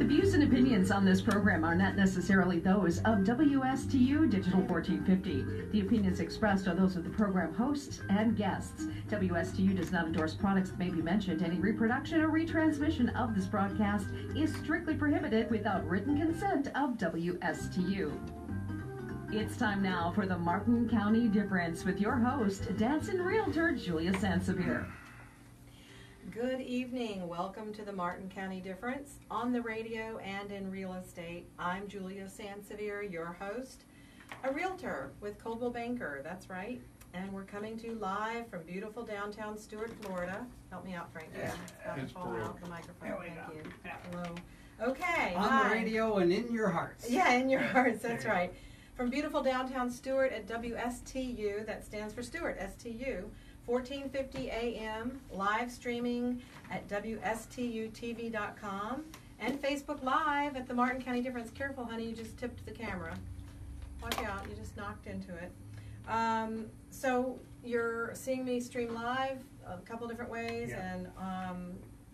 views and opinions on this program are not necessarily those of WSTU Digital 1450. The opinions expressed are those of the program hosts and guests. WSTU does not endorse products that may be mentioned. Any reproduction or retransmission of this broadcast is strictly prohibited without written consent of WSTU. It's time now for the Martin County Difference with your host, dancing realtor Julia Sansevere. Good evening. Welcome to the Martin County Difference on the radio and in real estate. I'm Julia Sansevere, your host, a realtor with Coldwell Banker. That's right. And we're coming to you live from beautiful downtown Stuart, Florida. Help me out, Frank. Yeah, It's got to fall out the microphone. There we Thank go. you. Yeah. Hello. Okay. On hi. the radio and in your hearts. Yeah, in your hearts. That's right. From beautiful downtown Stuart at WSTU, that stands for Stuart, STU, 1450 AM, live streaming at WSTUTV.com, and Facebook Live at the Martin County Difference. Careful, honey, you just tipped the camera. Watch out, you just knocked into it. So you're seeing me stream live a couple different ways, and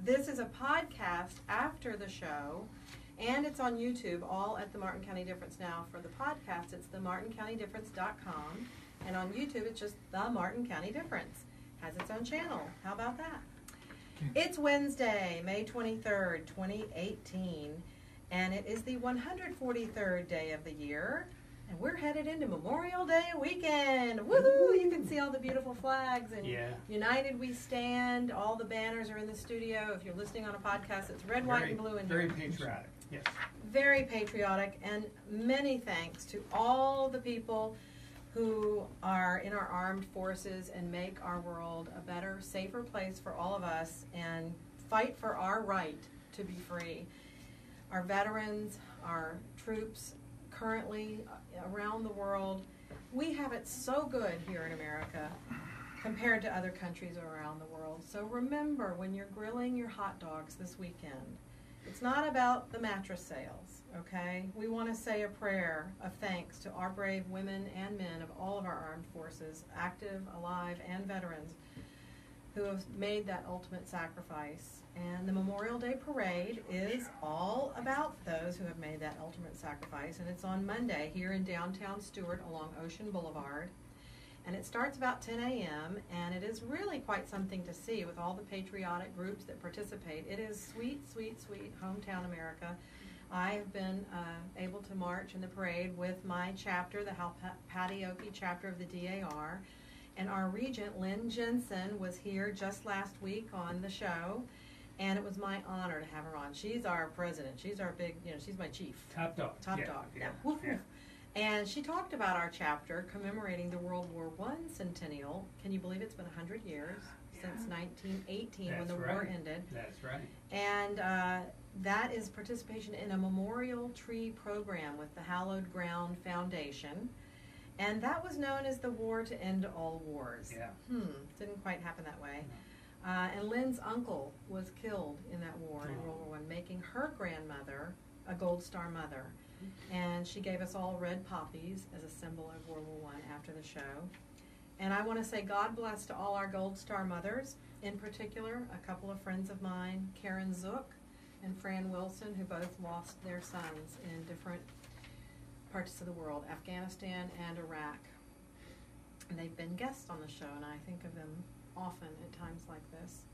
this is a podcast after the show, and it's on YouTube, all at the Martin County Difference. Now, for the podcast, it's themartincountydifference.com. And on YouTube, it's just The Martin County Difference. Has its own channel. How about that? It's Wednesday, May 23rd, 2018. And it is the 143rd day of the year. And we're headed into Memorial Day weekend. Woohoo! You can see all the beautiful flags. And United We Stand. All the banners are in the studio. If you're listening on a podcast, it's red, white, and blue. Very patriotic. Yes. Very patriotic. And many thanks to all the people who are in our armed forces and make our world a better, safer place for all of us and fight for our right to be free. Our veterans, our troops currently around the world, we have it so good here in America compared to other countries around the world. So remember, when you're grilling your hot dogs this weekend, it's not about the mattress sales, okay? We want to say a prayer of thanks to our brave women and men of all of our armed forces, active, alive, and veterans, who have made that ultimate sacrifice. And the Memorial Day Parade is all about those who have made that ultimate sacrifice, and it's on Monday here in downtown Stuart along Ocean Boulevard. And it starts about 10 a.m., and it is really quite something to see with all the patriotic groups that participate. It is sweet, sweet, sweet hometown America. I have been able to march in the parade with my chapter, the Halpatioke chapter of the DAR, and our regent, Lynn Jensen, was here just last week on the show, and it was my honor to have her on. She's our president. She's our big, she's my chief. Top dog. Top dog. Yeah. Woof, woof. And she talked about our chapter commemorating the World War I centennial. Can you believe it's been 100 years since 1918 when the war ended? That's right. And that is participation in a memorial tree program with the Hallowed Ground Foundation. And that was known as the War to End All Wars. Yeah. Didn't quite happen that way. And Lynn's uncle was killed in that war in World War I, making her grandmother a Gold Star mother. And she gave us all red poppies as a symbol of World War I after the show. And I want to say God bless to all our Gold Star mothers, in particular a couple of friends of mine, Karen Zook and Fran Wilson, who both lost their sons in different parts of the world, Afghanistan and Iraq. And they've been guests on the show, and I think of them often at times like this.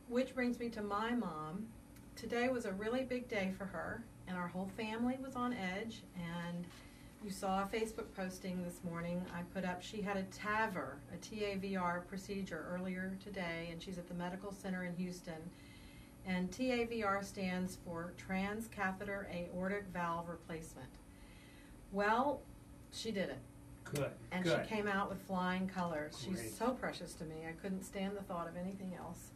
Which brings me to my mom. Today was a really big day for her, and our whole family was on edge. And you saw a Facebook posting this morning I put up. She had a TAVR, a TAVR procedure earlier today, and she's at the medical center in Houston. And TAVR stands for transcatheter aortic valve replacement. Well, she did it. Good. And good. She came out with flying colors. Great. She's so precious to me. I couldn't stand the thought of anything else.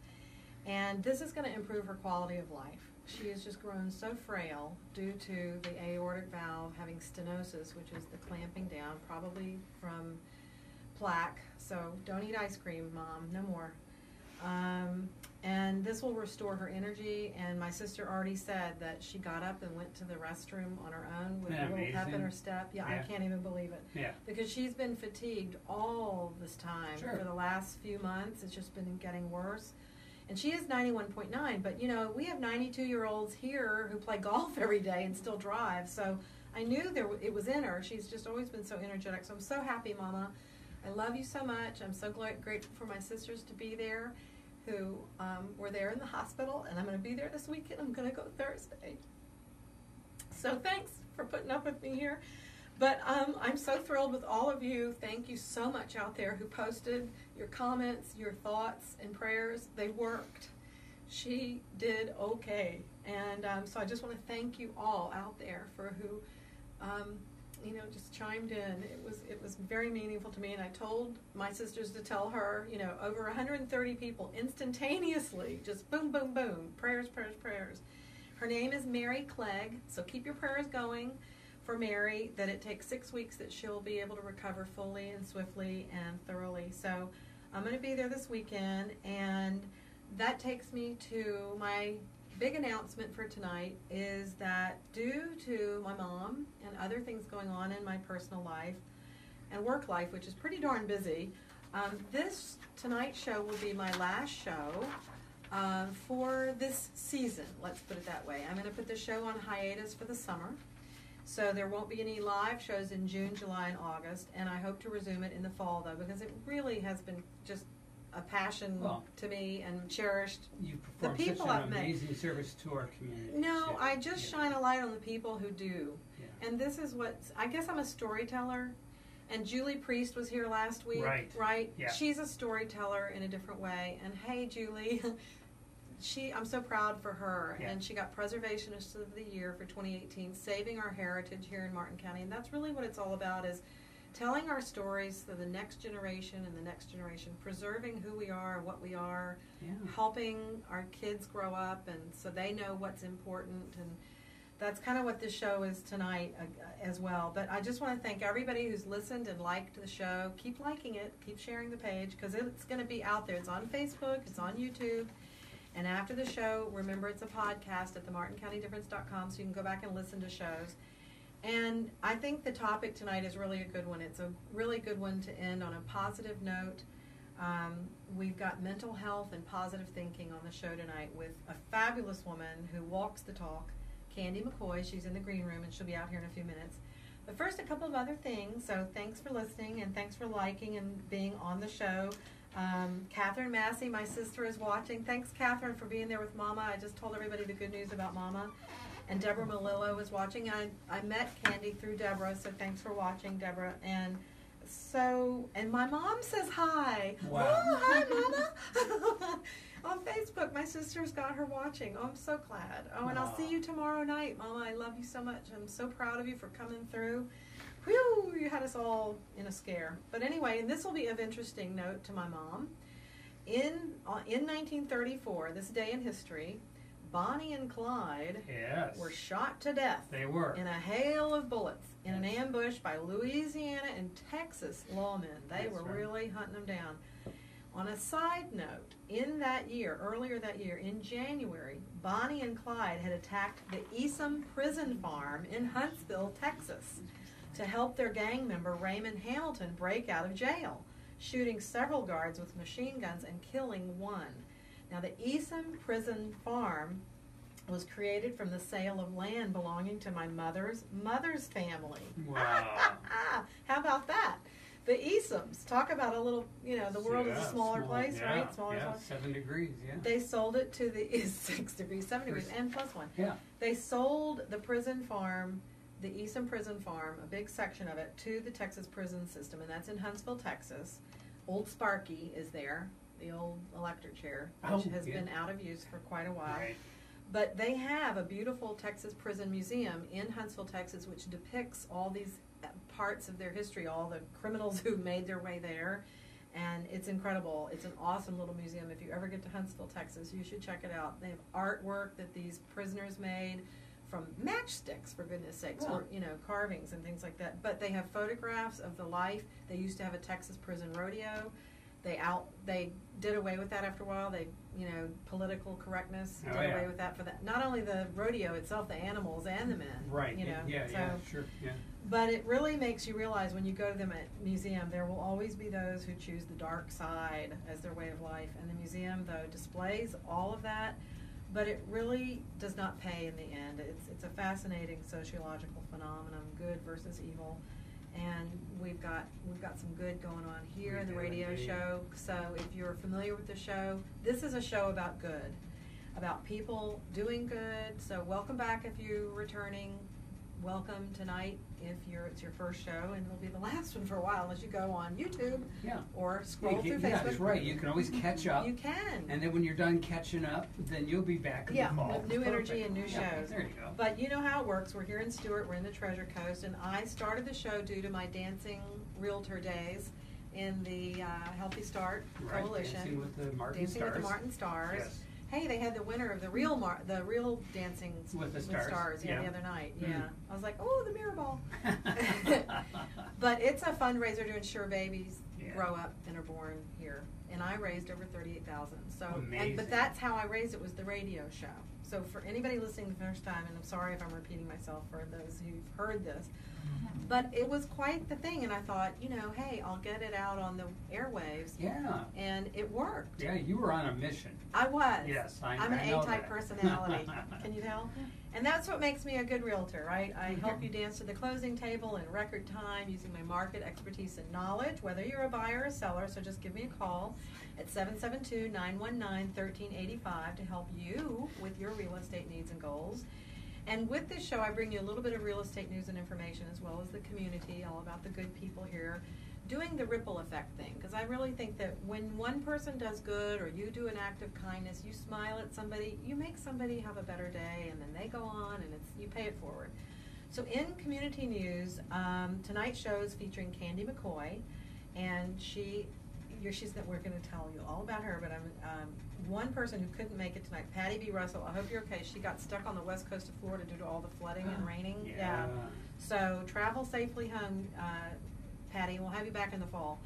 And this is going to improve her quality of life. She has just grown so frail due to the aortic valve having stenosis, which is the clamping down, probably from plaque. So don't eat ice cream, Mom. No more. And this will restore her energy. And my sister already said that she got up and went to the restroom on her own with a little pep in her step. Yeah, I can't even believe it. Yeah. Because she's been fatigued all this time for the last few months. It's just been getting worse. And she is 91.9, but, you know, we have 92-year-olds here who play golf every day and still drive. So I knew it was in her. She's just always been so energetic. So I'm so happy, Mama. I love you so much. I'm so grateful for my sisters to be there who were there in the hospital. And I'm going to be there this weekend. I'm going to go Thursday. So thanks for putting up with me here. But I'm so thrilled with all of you. Thank you so much out there who posted your comments, your thoughts, and prayers. They worked. She did okay. And so I just want to thank you all out there for who, you know, just chimed in. It was very meaningful to me. And I told my sisters to tell her, you know, over 130 people instantaneously, just boom, boom, boom, prayers, prayers, prayers. Her name is Mary Clegg, so keep your prayers going for Mary, that it takes 6 weeks that she'll be able to recover fully and swiftly and thoroughly. So I'm going to be there this weekend, and that takes me to my big announcement for tonight is that due to my mom and other things going on in my personal life and work life, which is pretty darn busy, this tonight's show will be my last show for this season, let's put it that way. I'm going to put the show on hiatus for the summer. So there won't be any live shows in June, July, and August, and I hope to resume it in the fall, though, because it really has been just a passion to me and cherished. You perform the people such an I've met. amazing service to our community. No, I just shine a light on the people who do. Yeah. And this is what, I guess I'm a storyteller, and Julie Priest was here last week, right? Yeah. She's a storyteller in a different way, and hey, Julie, I'm so proud for her, and she got Preservationist of the Year for 2018, saving our heritage here in Martin County, and that's really what it's all about, is telling our stories to the next generation and the next generation, preserving who we are and what we are, helping our kids grow up, and so they know what's important, and that's kind of what this show is tonight as well. But I just want to thank everybody who's listened and liked the show. Keep liking it, keep sharing the page, because it's going to be out there. It's on Facebook, it's on YouTube. And after the show, remember it's a podcast at themartincountydifference.com, so you can go back and listen to shows. And I think the topic tonight is really a good one. It's a really good one to end on a positive note. We've got mental health and positive thinking on the show tonight with a fabulous woman who walks the talk, Candi McCoy. She's in the green room, and she'll be out here in a few minutes. But first, a couple of other things. So thanks for listening, and thanks for liking and being on the show. Catherine Massey, my sister, is watching. Thanks, Catherine, for being there with Mama. I just told everybody the good news about Mama. And Deborah Malillo was watching. I met Candi through Deborah, so thanks for watching, Deborah. And my mom says hi. Wow. Oh, hi, Mama. On Facebook, my sister's got her watching. Oh, I'm so glad. Oh, and I'll see you tomorrow night, Mama. I love you so much. I'm so proud of you for coming through. Whew, you had us all in a scare. But anyway, and this will be of interesting note to my mom. In 1934, this day in history, Bonnie and Clyde were shot to death. They were. In a hail of bullets in an ambush by Louisiana and Texas lawmen. They were really hunting them down. On a side note, earlier that year, in January, Bonnie and Clyde had attacked the Esom prison farm in Huntsville, Texas, to help their gang member Raymond Hamilton break out of jail, shooting several guards with machine guns and killing one. Now, the Esom prison farm was created from the sale of land belonging to my mother's family. Wow. How about that? The Esoms. Talk about a little, the world is a smaller place, right? Smaller. 7 degrees, They sold it to the 6 degrees, 7 degrees, and plus one. Yeah. They sold the prison farm, the Esom prison farm, a big section of it, to the Texas prison system, and that's in Huntsville, Texas. Old Sparky is there, the old electric chair, which has been out of use for quite a while. Right. But they have a beautiful Texas prison museum in Huntsville, Texas, which depicts all these parts of their history, all the criminals who made their way there. And it's incredible. It's an awesome little museum. If you ever get to Huntsville, Texas, you should check it out. They have artwork that these prisoners made from matchsticks, for goodness sakes, or carvings and things like that. But they have photographs of the life. They used to have a Texas prison rodeo. They did away with that after a while. They political correctness. Oh, Did yeah. away with that for that. Not only the rodeo itself, the animals and the men. Right. Yeah, So, sure. Yeah. but it really makes you realize when you go to the museum, there will always be those who choose the dark side as their way of life. And the museum, though, displays all of that, but it really does not pay in the end. It's a fascinating sociological phenomenon, good versus evil. And we've got some good going on here in the radio show. So if you're familiar with the show, this is a show about good, about people doing good. So welcome back if you're returning. Welcome tonight if it's your first show, and it'll be the last one for a while unless you go on YouTube or scroll through Facebook. That's right. You can always catch up. You can. And then when you're done catching up, then you'll be back in the fall. With new energy and new shows. There you go. But you know how it works. We're here in Stewart. We're in the Treasure Coast, and I started the show due to my dancing realtor days in the Healthy Start Coalition. Dancing with the Martin Dancing Stars. with the Martin Stars. Yes. Hey, they had the winner of the real Dancing with the Stars, the other night. Yeah, Mm. I was like, oh, the mirror ball. But it's a fundraiser to ensure babies grow up and are born here, and I raised over $38,000. So, but that's how I raised it, was the radio show. So for anybody listening the first time, and I'm sorry if I'm repeating myself for those who've heard this, but it was quite the thing, and I thought, hey, I'll get it out on the airwaves. Yeah. And it worked. Yeah, you were on a mission. I was. Yes, I'm an know A-type that. personality. Can you tell? And that's what makes me a good realtor, right? I help you dance to the closing table in record time using my market expertise and knowledge, whether you're a buyer or a seller. So just give me a call at 772-919-1385 to help you with your real estate needs and goals. And with this show, I bring you a little bit of real estate news and information, as well as the community, all about the good people here, doing the ripple effect thing. Because I really think that when one person does good, or you do an act of kindness, you smile at somebody, you make somebody have a better day, and then they go on, and you pay it forward. So in community news, tonight's show is featuring Candi McCoy, and we're going to tell you all about her, but I'm one person who couldn't make it tonight, Patty B. Russell. I hope you're okay. She got stuck on the west coast of Florida due to all the flooding and raining. Yeah. So travel safely home, Patty. We'll have you back in the fall.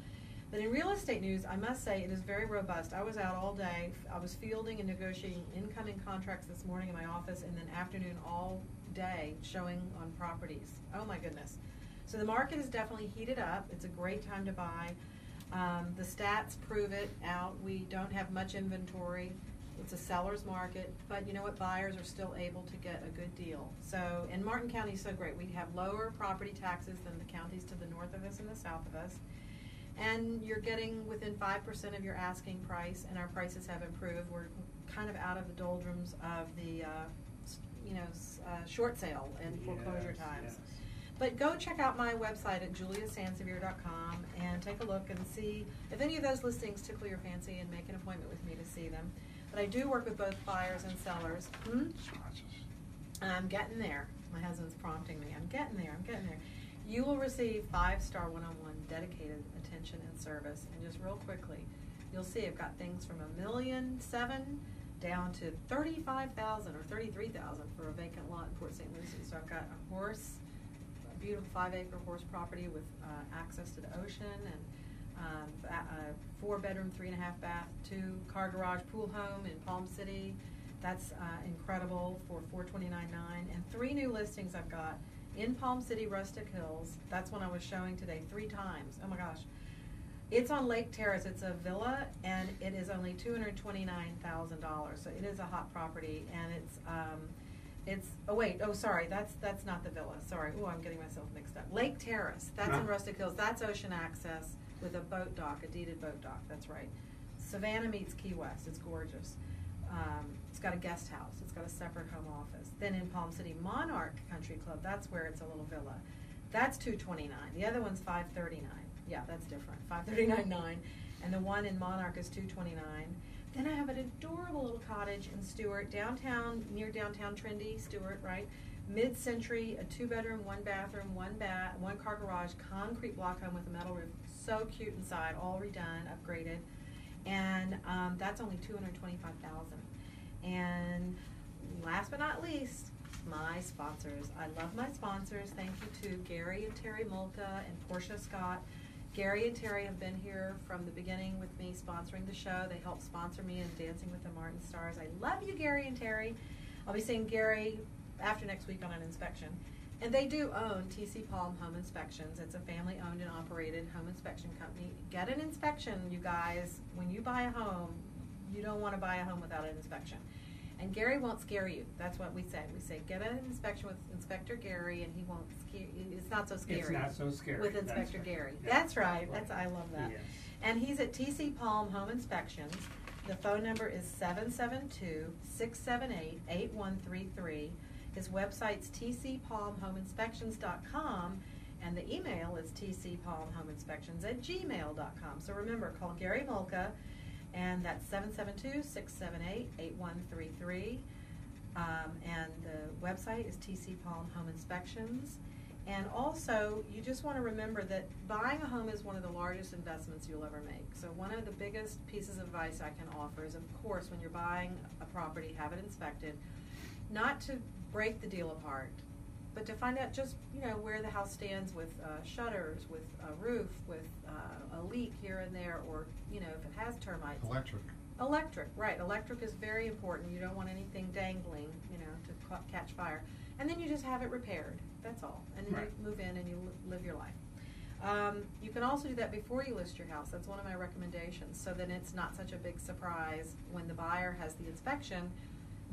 But in real estate news, I must say it is very robust. I was out all day. I was fielding and negotiating incoming contracts this morning in my office, and then afternoon all day showing on properties. Oh my goodness. So the market is definitely heated up. It's a great time to buy. The stats prove it out. We don't have much inventory. It's a seller's market, but you know what? Buyers are still able to get a good deal. So, and Martin County is so great. We have lower property taxes than the counties to the north of us and the south of us. And you're getting within 5% of your asking price, and our prices have improved. We're kind of out of the doldrums of the, short sale and foreclosure times. Yes. But go check out my website at juliasansevere.com and take a look and see if any of those listings tickle your fancy, and make an appointment with me to see them. But I do work with both buyers and sellers. I'm getting there. My husband's prompting me. I'm getting there. You will receive 5-star one-on-one dedicated attention and service. And just real quickly, you'll see I've got things from $1.7 million down to $35,000 or $33,000 for a vacant lot in Port St. Lucie. So I've got a beautiful 5-acre horse property with access to the ocean, and 4-bedroom, 3.5-bath, 2-car garage pool home in Palm City. That's incredible for $429.9. And 3 new listings I've got in Palm City, Rustic Hills. That's one I was showing today 3 times. Oh my gosh. It's on Lake Terrace. It's a villa, and it is only $229,000. So it is a hot property, and that's not the villa. Sorry. Oh, I'm getting myself mixed up. Lake Terrace. That's in Rustic Hills. That's ocean access with a boat dock, a deeded boat dock. That's right. Savannah meets Key West. It's gorgeous. It's got a guest house. It's got a separate home office. Then in Palm City, Monarch Country Club. That's where it's a little villa. That's $229,000. The other one's $539,000. Yeah, that's different. $539.9, and the one in Monarch is $229,000. Then I have an adorable little cottage in Stewart, downtown, near downtown trendy Stewart, right? Mid-century, a 2-bedroom, 1-bathroom, 1-car garage, concrete block home with a metal roof. So cute inside, all redone, upgraded, and that's only $225,000. And last but not least, my sponsors. I love my sponsors. Thank you to Gary and Terry Molka and Portia Scott. Gary and Terry have been here from the beginning with me sponsoring the show. They helped sponsor me in Dancing with the Martin Stars. I love you, Gary and Terry. I'll be seeing Gary after next week on an inspection. And they do own TC Palm Home Inspections. It's a family-owned and operated home inspection company. Get an inspection, you guys. When you buy a home, you don't want to buy a home without an inspection. And Gary won't scare you. That's what we say. We say, get an inspection with Inspector Gary, and he won't scare you. It's not so scary. It's not so scary. With Inspector That's Gary. Yeah. That's right. I love that. Yes. And he's at TC Palm Home Inspections. The phone number is 772-678-8133. His website's tcpalmhomeinspections.com, and the email is tcpalmhomeinspections@gmail.com. So remember, call Gary Molka, and that's 772-678-8133. And the website is TC Palm Home Inspections. And also, you just want to remember that buying a home is one of the largest investments you'll ever make. So one of the biggest pieces of advice I can offer is, of course, when you're buying a property, have it inspected, not to break the deal apart, but to find out just, where the house stands with shutters, with a roof, with a leak here and there, or, if it has termites. Electric, right. Electric is very important. You don't want anything dangling, to catch fire. And then you just have it repaired. That's all. And then Right. you move in and you live your life. You can also do that before you list your house. That's one of my recommendations, so that it's not such a big surprise when the buyer has the inspection.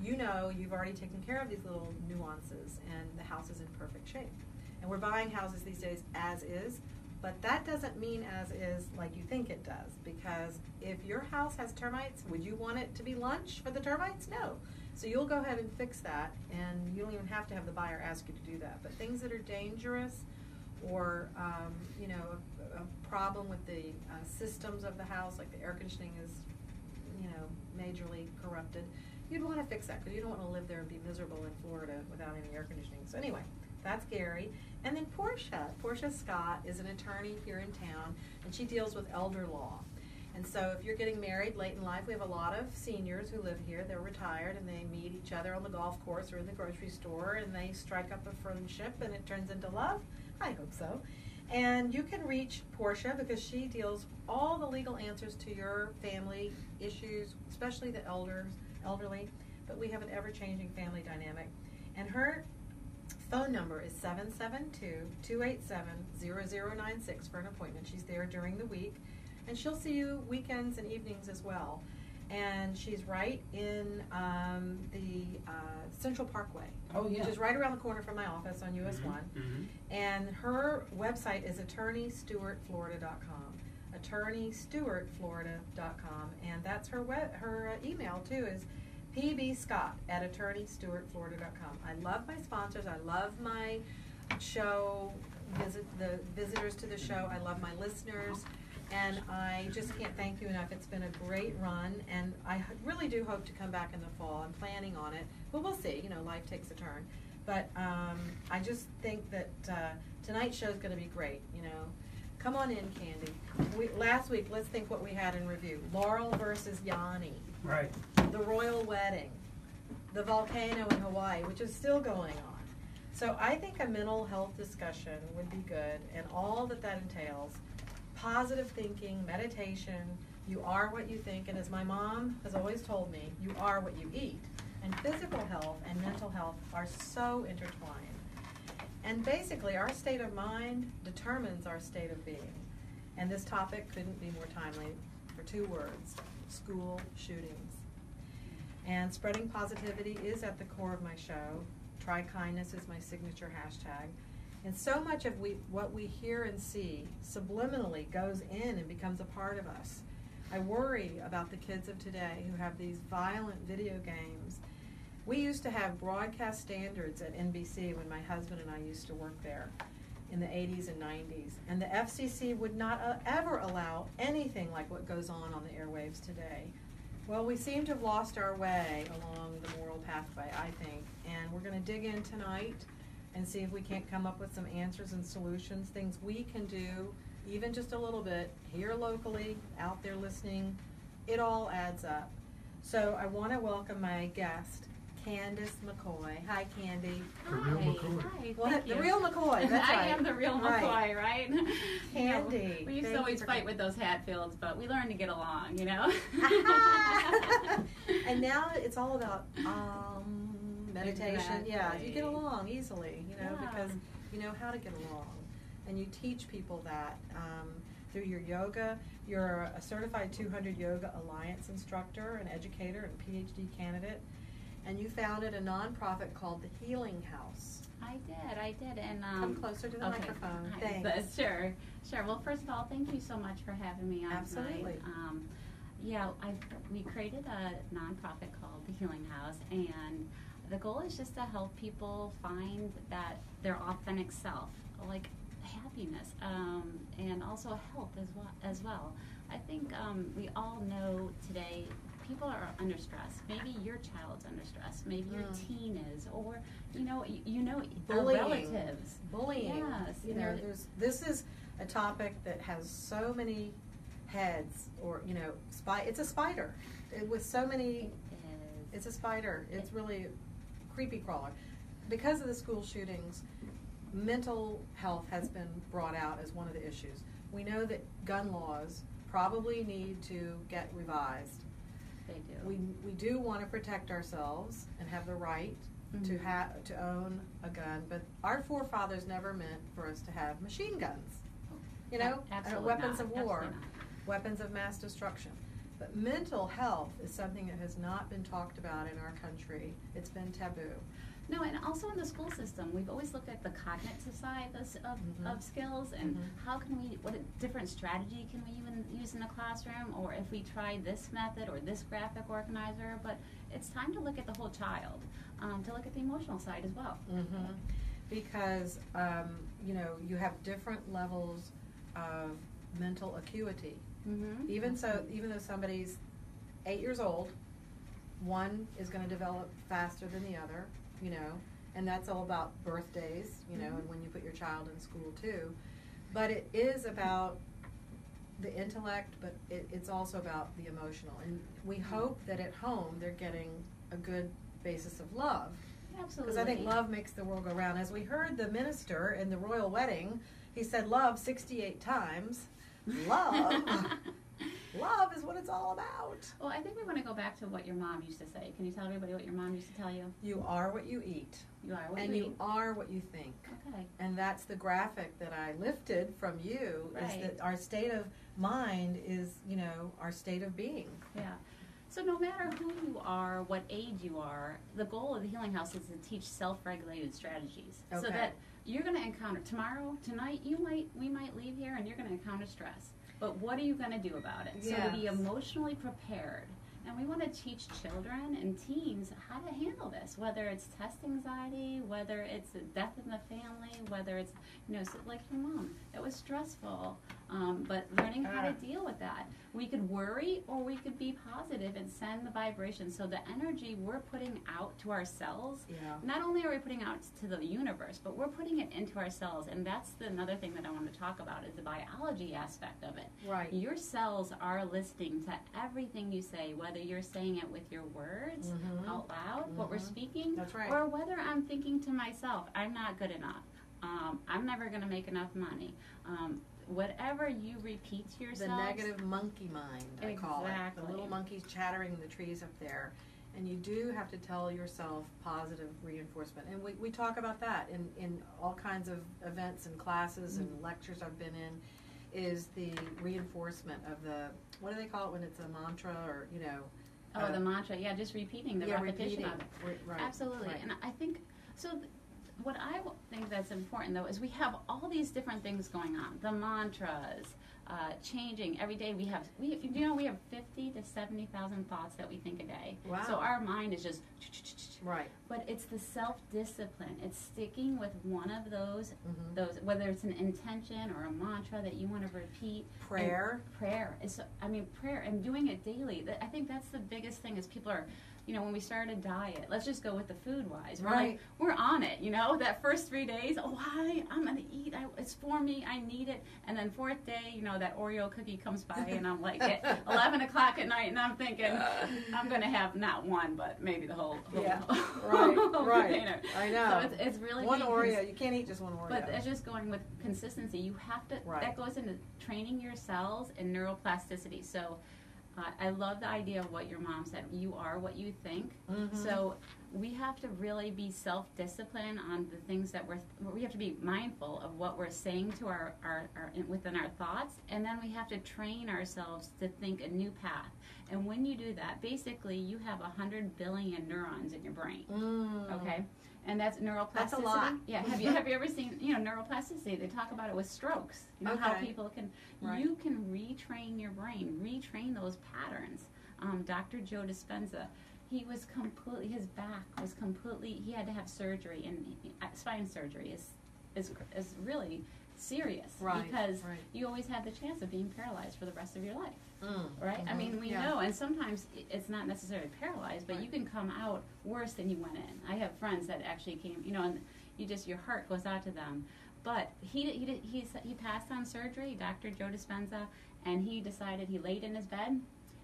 You've already taken care of these little nuances, and the house is in perfect shape. And we're buying houses these days as is, but that doesn't mean as is like you think it does, because if your house has termites, would you want it to be lunch for the termites? No. So you'll go ahead and fix that, and you don't even have to have the buyer ask you to do that. But things that are dangerous, or a problem with the systems of the house, like the air conditioning is, majorly corrupted, you'd want to fix that, because you don't want to live there and be miserable in Florida without any air conditioning. So anyway, that's Gary. And then Portia Scott is an attorney here in town, and she deals with elder law. And so if you're getting married late in life, we have a lot of seniors who live here. They're retired, and they meet each other on the golf course or in the grocery store, and they strike up a friendship, and it turns into love. I hope so. And you can reach Portia, because she deals all the legal answers to your family issues, especially the elderly. But we have an ever-changing family dynamic. And her phone number is 772-287-0096 for an appointment. She's there during the week. And she'll see you weekends and evenings as well. And she's right in the Central Parkway. Oh, yeah. Which is right around the corner from my office on US 1. Mm-hmm. And her website is attorneystewartflorida.com. attorneystewartflorida.com. And that's her email, too, is pbscott@attorneystewartflorida.com. I love my sponsors. I love my show, the visitors to the show. I love my listeners. And I just can't thank you enough. It's been a great run, and I really do hope to come back in the fall. I'm planning on it, but we'll see. Life takes a turn. But I just think that tonight's show is going to be great. Come on in, Candy. Last week, let's think what we had in review. Laurel versus Yanni. Right. The royal wedding. The volcano in Hawaii, which is still going on. So I think a mental health discussion would be good, and all that entails. Positive thinking, meditation, you are what you think, and as my mom has always told me, you are what you eat. And physical health and mental health are so intertwined. And basically, our state of mind determines our state of being. And this topic couldn't be more timely for 2 words: school shootings. And spreading positivity is at the core of my show. Try kindness is my signature hashtag. And so much of what we hear and see subliminally goes in and becomes a part of us. I worry about the kids of today who have these violent video games. We used to have broadcast standards at NBC when my husband and I used to work there in the 80s and 90s. And the FCC would not ever allow anything like what goes on the airwaves today. Well, we seem to have lost our way along the moral pathway, I think. And we're going to dig in tonight and see if we can't come up with some answers and solutions, things we can do, even just a little bit, here locally, out there listening. It all adds up. So I want to welcome my guest, Candi McCoy. Hi, Candi. The real McCoy. Hi, What? thank The you. real McCoy. That's right. I am the real McCoy, right? Candi. We used to always fight with those Hatfields, but we learned to get along, you know? And now it's all about meditation. Exactly. Yeah, you get along easily, you know, Yeah. because you know how to get along. And you teach people that through your yoga. You're a certified 200 Yoga Alliance instructor, an educator, and PhD candidate. And you founded a nonprofit called the Healing House. I did, and Come closer to the okay. microphone. Hi, Thanks. Sure. Well, first of all, thank you so much for having me on Absolutely. tonight. We created a nonprofit called the Healing House, and the goal is just to help people find that their authentic self, like happiness, and also health as well. I think we all know today people are under stress. Maybe your child's under stress. Maybe your teen is, or you know, our Bullying. relatives. Bullying. Yes, You know, this is a topic that has so many heads, or you know, it's a spider with so many. It's a spider. It's really a creepy crawler. Because of the school shootings, mental health has been brought out as one of the issues. We know that gun laws probably need to get revised. They do. We do want to protect ourselves and have the right to own a gun, but our forefathers never meant for us to have machine guns. You know, weapons of war, weapons of mass destruction. But mental health is something that has not been talked about in our country. It's been taboo. No, and also in the school system, we've always looked at the cognitive side of skills, and how can we, what a different strategy can we even use in the classroom, or if we try this method or this graphic organizer, but it's time to look at the whole child, to look at the emotional side as well. Because, you know, you have different levels of mental acuity. Even though somebody's 8 years old, one is going to develop faster than the other. You know, and that's all about birthdays, you know, and when you put your child in school too. But it is about the intellect, but it's also about the emotional. And we hope that at home they're getting a good basis of love. Absolutely. Because I think love makes the world go round. As we heard the minister in the royal wedding, he said love 68 times. Love. Love is what it's all about. Well, I think we want to go back to what your mom used to say. Can you tell everybody what your mom used to tell you? You are what you eat. You are what and you you eat. are what you think. Okay. And that's the graphic that I lifted from you, is that our state of mind is, you know, our state of being. Yeah. So no matter who you are, what age you are, the goal of the Healing House is to teach self-regulated strategies. Okay. So that you're going to encounter tonight, we might leave here and you're going to encounter stress. But what are you going to do about it? So to be emotionally prepared. And we want to teach children and teens how to handle this, whether it's test anxiety, whether it's a death in the family, whether it's, you know, like your mom, it was stressful, but learning how to deal with that. We could worry or we could be positive and send the vibration. So the energy we're putting out to ourselves, not only are we putting out to the universe, but we're putting it into ourselves. And that's another thing that I want to talk about is the biology aspect of it. Right. Your cells are listening to everything you say, whether you're saying it with your words out loud, what we're speaking, That's right. or whether I'm thinking to myself, I'm not good enough. I'm never going to make enough money. Whatever you repeat to yourself. The negative monkey mind, I call it. Exactly. The little monkeys chattering in the trees up there. And you do have to tell yourself positive reinforcement. And we talk about that in all kinds of events and classes and lectures I've been in, is the reinforcement of the, what do they call it when it's a mantra, or, you know. The mantra, just repeating the repetition of it. Right. Absolutely. Right. And I think, what I think that's important, though, is we have all these different things going on. The mantras, changing every day. We have 50 to 70,000 thoughts that we think a day. Wow. So our mind is just right. But it's the self-discipline. It's sticking with one of those, whether it's an intention or a mantra that you want to repeat. Prayer. Prayer and doing it daily. I think that's the biggest thing is people are when we started a diet, let's just go with the food wise. We're Right. like, we're on it, that first 3 days, I'm going to eat, it's for me, I need it. And then 4th day, that Oreo cookie comes by and I'm like at 11 o'clock at night and I'm thinking, I'm going to have not one, but maybe the whole Yeah. whole Right. container. I know. So it's really one being Oreo. You can't eat just one Oreo. but it's just going with consistency. You have to, Right. that goes into training your cells and neuroplasticity. So I love the idea of what your mom said. You are what you think. Mm-hmm. So we have to really be self-disciplined on the things that we have to be mindful of what we're saying to our within our thoughts, and then we have to train ourselves to think a new path. And when you do that, basically you have 100 billion neurons in your brain. Okay? And that's neuroplasticity. That's a lot. Yeah. Have you ever seen neuroplasticity? They talk about it with strokes. How Okay. people can Right. you can retrain your brain, retrain those patterns. Dr. Joe Dispenza, he had to have surgery, and spine surgery is really serious, Right, because right. you always have the chance of being paralyzed for the rest of your life. Right? I Mhm. mean, we Yeah. know, and sometimes it's not necessarily paralyzed, but Right. you can come out worse than you went in. I have friends that actually came, and your heart goes out to them. But he passed on surgery, Dr. Joe Dispenza, and he decided, he laid in his bed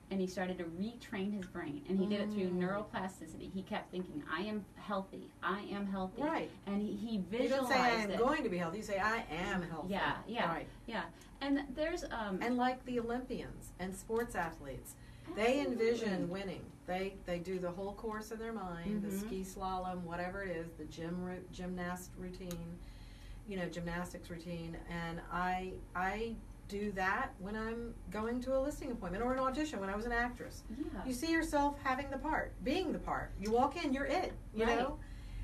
and he started to retrain his brain, and he did it through neuroplasticity. He kept thinking, I am healthy, Right. and he You visualized don't say I am it. going to be healthy. You say I am healthy. Yeah. Right. Yeah, and there's And like the Olympians and sports athletes, they envision winning. They do the whole course in their mind, the ski slalom, whatever it is, the gymnastics routine, and I do that when I'm going to a listing appointment or an audition when I was an actress. Yeah. You see yourself having the part, being the part. You walk in, you're it, you Right. know?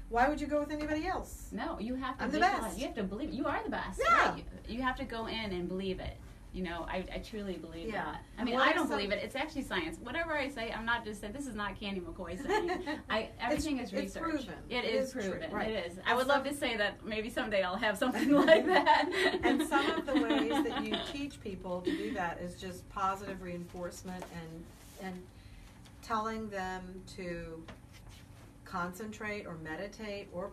Why would you go with anybody else? No, you have to I'm the visualize. best. You have to believe you are the best. Yeah. Right. You have to go in and believe it. I truly believe Yeah. that. I And mean, what I are don't some- believe it. It's actually science. Whatever I say, I'm not just saying, this is not Candi McCoy saying. Everything is it's research. proven. It is proven. Right. It is. I And would love to say that maybe someday I'll have something like that. And some of the ways that you teach people to do that is just positive reinforcement and telling them to concentrate or meditate or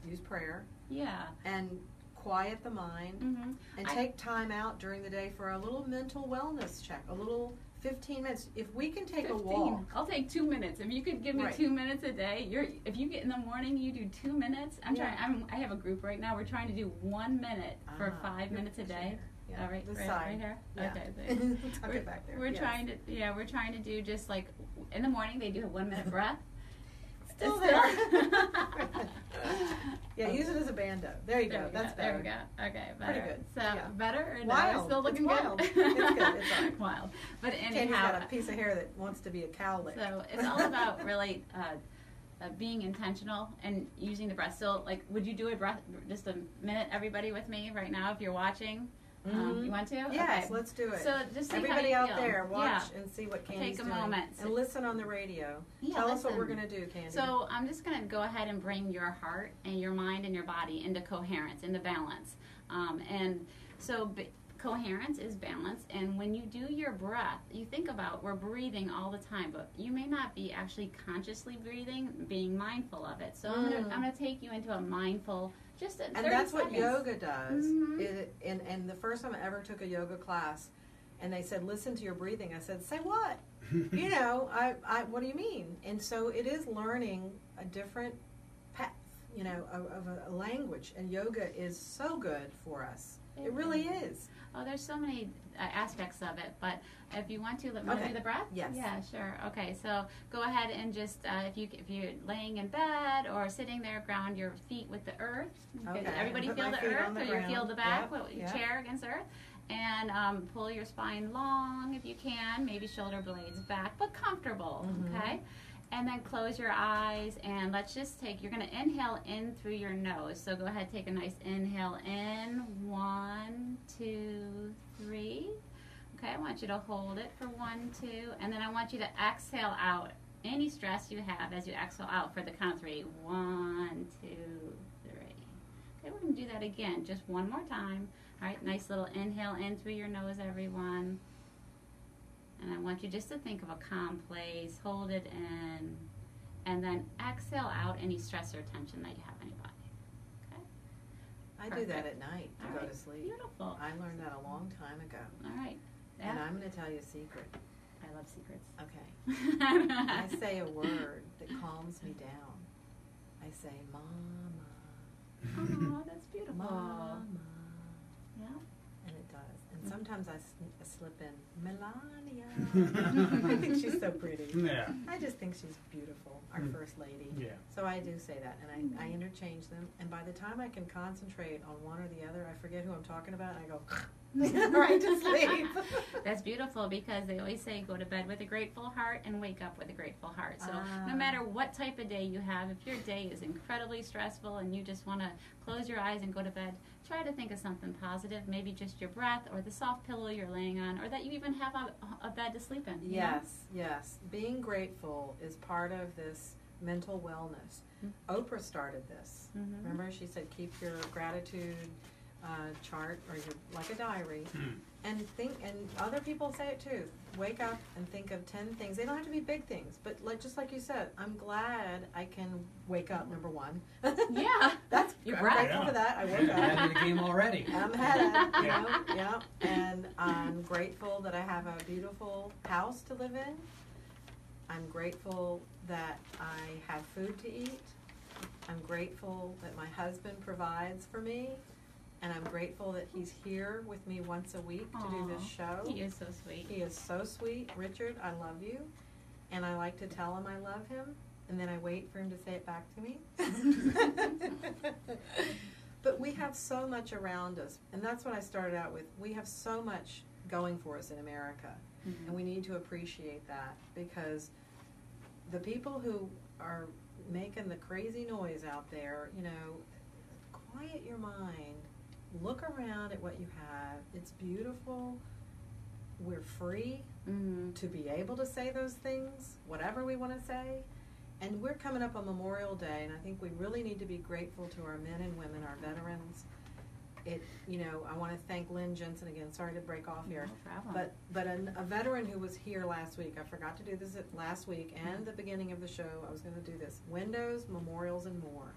use prayer, Yeah. and quiet the mind, and take time out during the day for a little mental wellness check, a little 15 minutes. If we can take 15. a walk. I'll take 2 minutes. If you could give me Right. 2 minutes a day, if you get in the morning, you do 2 minutes. I have a group right now. We're trying to do 1 minute for 5 minutes a day. Yeah. All right, This right side. here. Yeah. Okay. There. Tuck it back there. We're Yes. trying to do just like in the morning they do a 1 minute breath. Still It's there. Yeah, Okay. use it as a bando. There you There go. we That's go. better. There we go. Okay, better. Pretty good. So Yeah. better or no? Wild. It's still looking It's wild. good. It's good. It's all right. Wild. But Candy's anyhow, got a piece of hair that wants to be a cowlick. so it's all about really being intentional and using the breath. So, like, would you do a breath just a minute, everybody, with me right now if you're watching? Mhm. You want to? Yes, Okay. let's do it. So just see Everybody how out you feel. there, watch Yeah. and see what Candy's Take a doing. moment. And listen on the radio. Yeah, Tell us what we're listen. going to do, Candy. So I'm just going to go ahead and bring your heart and your mind and your body into coherence, into balance. Coherence is balance, and when you do your breath, you think about, we're breathing all the time, but you may not be actually consciously breathing, being mindful of it. So I'm gonna take you into a mindful, just a 30 and that's what seconds. yoga does. Mhm. And the first time I ever took a yoga class, and they said, listen to your breathing. I said, say what? What do you mean? And so it is learning a different path, of a language. And yoga is so good for us. It really is. Oh, there's so many aspects of it, but if you want to, let me do the breath? Yes. Yeah, sure. Okay, so go ahead and just, if you're laying in bed or sitting there, ground your feet with the earth. Okay. Everybody Put feel my the feet earth, on the or you ground. feel the back, Yep, your yep. chair against the earth. And pull your spine long if you can, maybe shoulder blades back, but comfortable, okay? And then close your eyes, and let's just you're going to inhale in through your nose. So go ahead, take a nice inhale in. 1, 2, 3. Okay, I want you to hold it for 1, 2. And then I want you to exhale out any stress you have as you exhale out for the count of 3. 1, 2, 3. Okay, we're going to do that again, just one more time. All right, nice little inhale in through your nose, everyone. And I want you just to think of a calm place, hold it in, and then exhale out any stress or tension that you have in your body. Okay? I do that at night to go to sleep. Beautiful. I learned that a long time ago. All right. And I'm going to tell you a secret. I love secrets. Okay. I say a word that calms me down. I say, Mama. Oh, that's beautiful. Mama. Yeah. And it does. And sometimes I slip in, Melania. I think she's so pretty. Yeah. I just think she's beautiful, our First Lady. Yeah. So I do say that, and I interchange them. And by the time I can concentrate on one or the other, I forget who I'm talking about, and I go right to sleep. That's beautiful, because they always say go to bed with a grateful heart and wake up with a grateful heart. So no matter what type of day you have, if your day is incredibly stressful and you just want to close your eyes and go to bed, try to think of something positive, maybe just your breath or the soft pillow you're laying on, or that you even have a bed to sleep in. Yes, yes. Being grateful is part of this mental wellness. Oprah started this. Remember, she said keep your gratitude chart or your, like a diary, and think. And other people say it too. Wake up and think of 10 things. They don't have to be big things, but just like you said, I'm glad I can wake up. Number one. Yeah, that's you're I'm right. grateful for that. I woke up. Ahead of the game already. I'm ahead. Yeah. And I'm grateful that I have a beautiful house to live in. I'm grateful that I have food to eat. I'm grateful that my husband provides for me. And I'm grateful that he's here with me once a week to do this show. He is so sweet. He is so sweet. Richard, I love you. And I like to tell him I love him. And then I wait for him to say it back to me. But we have so much around us. And that's what I started out with. We have so much going for us in America. And we need to appreciate that, because the people who are making the crazy noise out there, quiet your mind. Look around at what you have. It's beautiful. We're free to be able to say those things, whatever we want to say. And we're coming up on Memorial Day, and I think we really need to be grateful to our men and women, our veterans. I want to thank Lynn Jensen again. Sorry to break off here. No problem. But a veteran who was here last week, I forgot to do this last week and the beginning of the show, I was going to do this. Windows, Memorials, and More.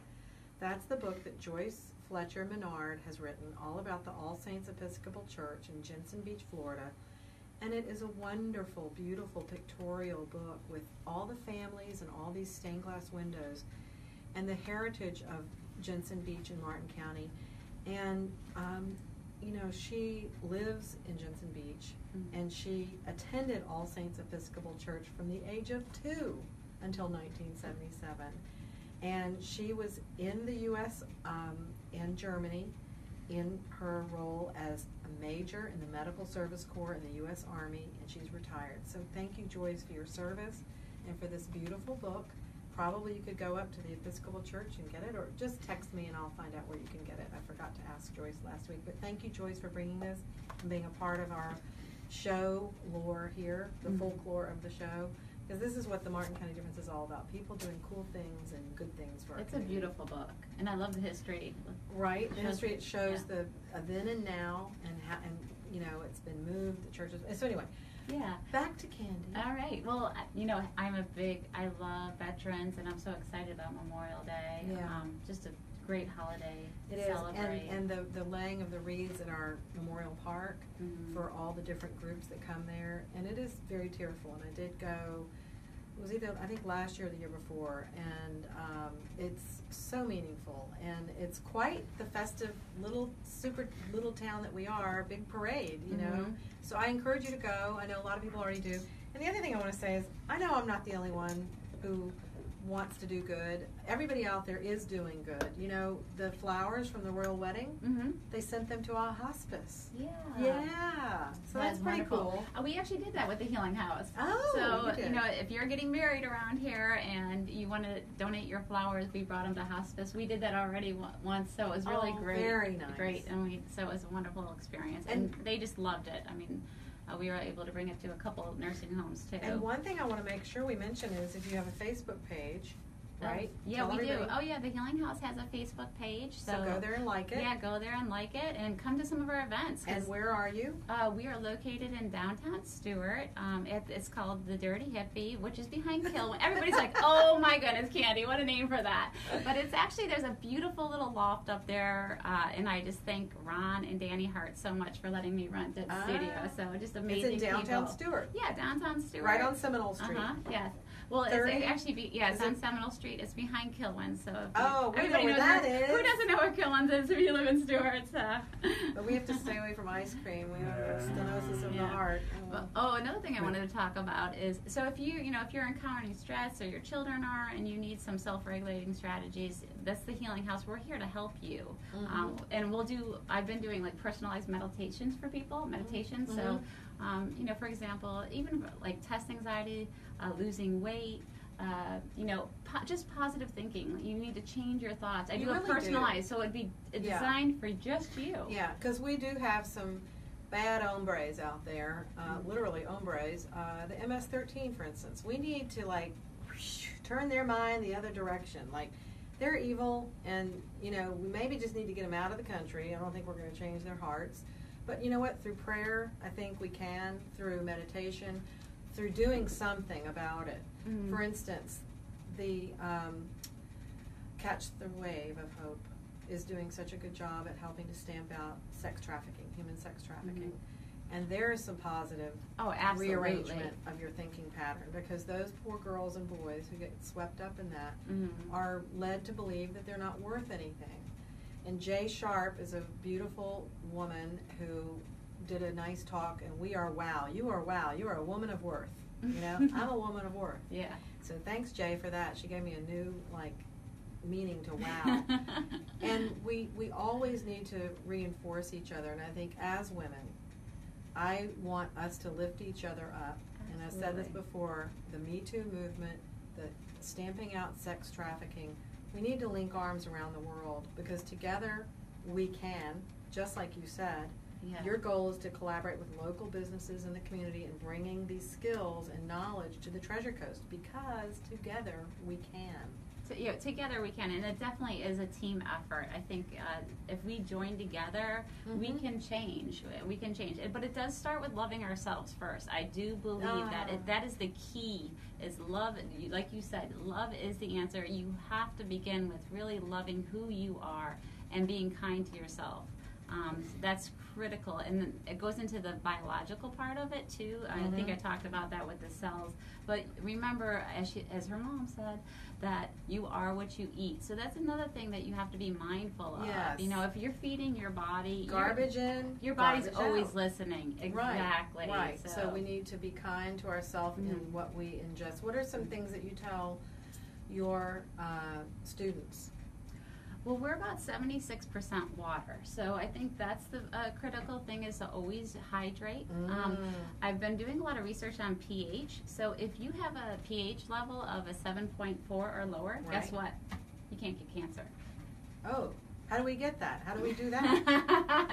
That's the book that Joyce Fletcher Menard has written, all about the All Saints Episcopal Church in Jensen Beach, Florida. And it is a wonderful, beautiful pictorial book with all the families and all these stained glass windows and the heritage of Jensen Beach in Martin County. And, she lives in Jensen Beach, and she attended All Saints Episcopal Church from the age of 2 until 1977. And she was in the U.S. And Germany in her role as a major in the Medical Service Corps in the U.S. Army, and she's retired. So thank you, Joyce, for your service and for this beautiful book. Probably you could go up to the Episcopal Church and get it, or just text me and I'll find out where you can get it. I forgot to ask Joyce last week. But thank you, Joyce, for bringing this and being a part of our show lore here, the folklore of the show. Because this is what the Martin County Difference is all about. People doing cool things and good things for our community. It's a beautiful book, and I love the history. Right, the history. It shows the then and now, and how, and it's been moved. The churches. So anyway, back to Candi. All right. Well, I love veterans, and I'm so excited about Memorial Day. Yeah. Just a great holiday It to is, celebrate. and the laying of the wreaths at our Memorial Park for all the different groups that come there, and it is very tearful. And I did go. It was either I think last year or the year before, and it's so meaningful, and it's quite the festive super little town that we are. Big parade, So I encourage you to go. I know a lot of people already do. And the other thing I want to say is, I know I'm not the only one who wants to do good. Everybody out there is doing good. The flowers from the royal wedding, they sent them to our hospice. Yeah. So that's pretty wonderful. cool. We actually did that with the Healing House. Oh, so you did. If you're getting married around here and you want to donate your flowers, we brought them to hospice. We did that already once, so it was really great. Very nice. Great, and so it was a wonderful experience, and they just loved it. I mean, we were able to bring it to a couple of nursing homes too. And one thing I want to make sure we mention is if you have a Facebook page right? Yeah, Tell we everybody. do. Oh, yeah, the Healing House has a Facebook page. So go there and like it. Yeah, go there and like it, and come to some of our events. And where are you? We are located in downtown Stewart. It's called the Dirty Hippie, which is behind Kilwin. Everybody's like, oh my goodness, Candi, what a name for that. But it's actually, there's a beautiful little loft up there, and I just thank Ron and Danny Hart so much for letting me rent that studio. So just amazing. It's in downtown people. Stewart. Yeah, downtown Stewart. Right on Seminole Street. Yes. Well, 30? it's actually, it's Is on it? Seminole Street. It's behind Kilwin. So We know where that is. Who doesn't know where Kilwin is if you live in Stewart? But we have to stay away from ice cream. We have stenosis of the heart. But, another thing I wanted to talk about is, so if you're encountering stress, or your children are, and you need some self-regulating strategies, that's the Healing House. We're here to help you. And I've been doing like personalized meditations for people, So, for example, even like test anxiety, losing weight, just positive thinking. You need to change your thoughts. I do a personalized, so it'd be designed for just you. Yeah, because we do have some bad hombres out there, literally hombres. The MS-13, for instance. We need to turn their mind the other direction. Like, they're evil, and we maybe just need to get them out of the country. I don't think we're going to change their hearts. But you know what? Through prayer, I think we can. Through meditation, through doing something about it. For instance, the Catch the Wave of Hope is doing such a good job at helping to stamp out sex trafficking, human sex trafficking. And there is some positive rearrangement of your thinking pattern, because those poor girls and boys who get swept up in that are led to believe that they're not worth anything. And Jay Sharp is a beautiful woman who did a nice talk, and we are wow. You are wow. You are a woman of worth. I'm a woman of worth. Yeah. So thanks, Jay, for that. She gave me a new meaning to wow. And we always need to reinforce each other. And I think as women, I want us to lift each other up. And I've said this before, the Me Too movement, the stamping out sex trafficking, we need to link arms around the world, because together we can, just like you said. Yeah. Your goal is to collaborate with local businesses in the community and bringing these skills and knowledge to the Treasure Coast, because together we can. Together we can, and it definitely is a team effort. I think if we join together, we can change. We can change, but it does start with loving ourselves first. I do believe that is the key. Is love, like you said, love is the answer. You have to begin with really loving who you are and being kind to yourself. That's critical, and it goes into the biological part of it too. I think I talked about that with the cells. But remember, as her mom said, that you are what you eat. So that's another thing that you have to be mindful of. Yes. If you're feeding your body, garbage in, your body's garbage always out. Listening. Exactly. Right. So we need to be kind to ourselves in what we ingest. What are some things that you tell your students? Well, we're about 76% water, so I think that's the critical thing, is to always hydrate. I've been doing a lot of research on pH, so if you have a pH level of a 7.4 or lower, guess what? You can't get cancer. Oh. How do we get that? How do we do that?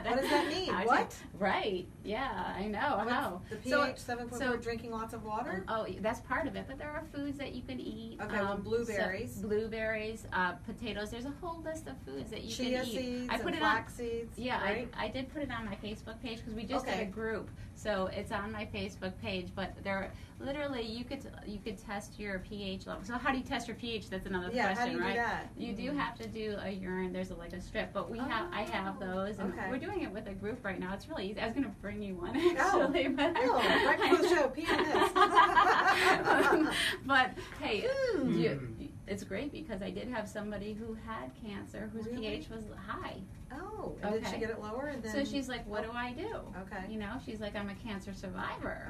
What does that mean? What? Right. Yeah, I know. How? The pH 7.4, drinking lots of water? Oh, that's part of it. But there are foods that you can eat. Okay, well, blueberries. Blueberries, potatoes. There's a whole list of foods that you can eat. Chia seeds and flax seeds. Yeah, right? I did put it on my Facebook page, because we just did a group. So it's on my Facebook page. But there, literally, you could test your pH level. So how do you test your pH? That's another question, how do you right? do that? You do have to do a urine. There's a strip, but I have those, and we're doing it with a group right now. It's really easy. I was going to bring you one actually, but right before the show, pee on this. But hey, it's great, because I did have somebody who had cancer whose pH was high. Oh, and did she get it lower? And then... So she's like, what do I do? Okay. She's like, I'm a cancer survivor.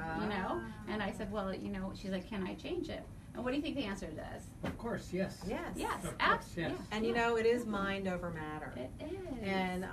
And I said, well, she's like, can I change it? And what do you think the answer is? Of course, yes. Yes. Yes, of course, yes. And it is mind over matter. It is. And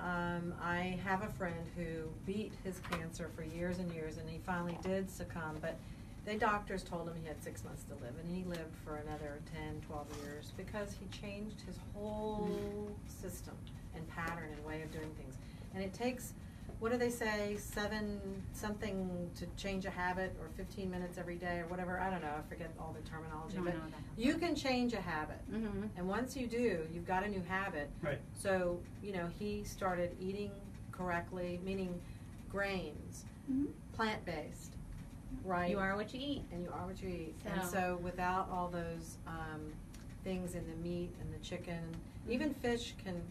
I have a friend who beat his cancer for years and years, and he finally did succumb, but the doctors told him he had 6 months to live, and he lived for another 10, 12 years, because he changed his whole system and pattern and way of doing things. And it takes what do they say, 7 something to change a habit, or 15 minutes every day, or whatever. I don't know. I forget all the terminology. But you can change a habit. Mm-hmm. And once you do, you've got a new habit. Right. So, he started eating correctly, meaning grains, plant-based, right? You are what you eat. And you are what you eat. And so without all those things in the meat and the chicken, even fish can,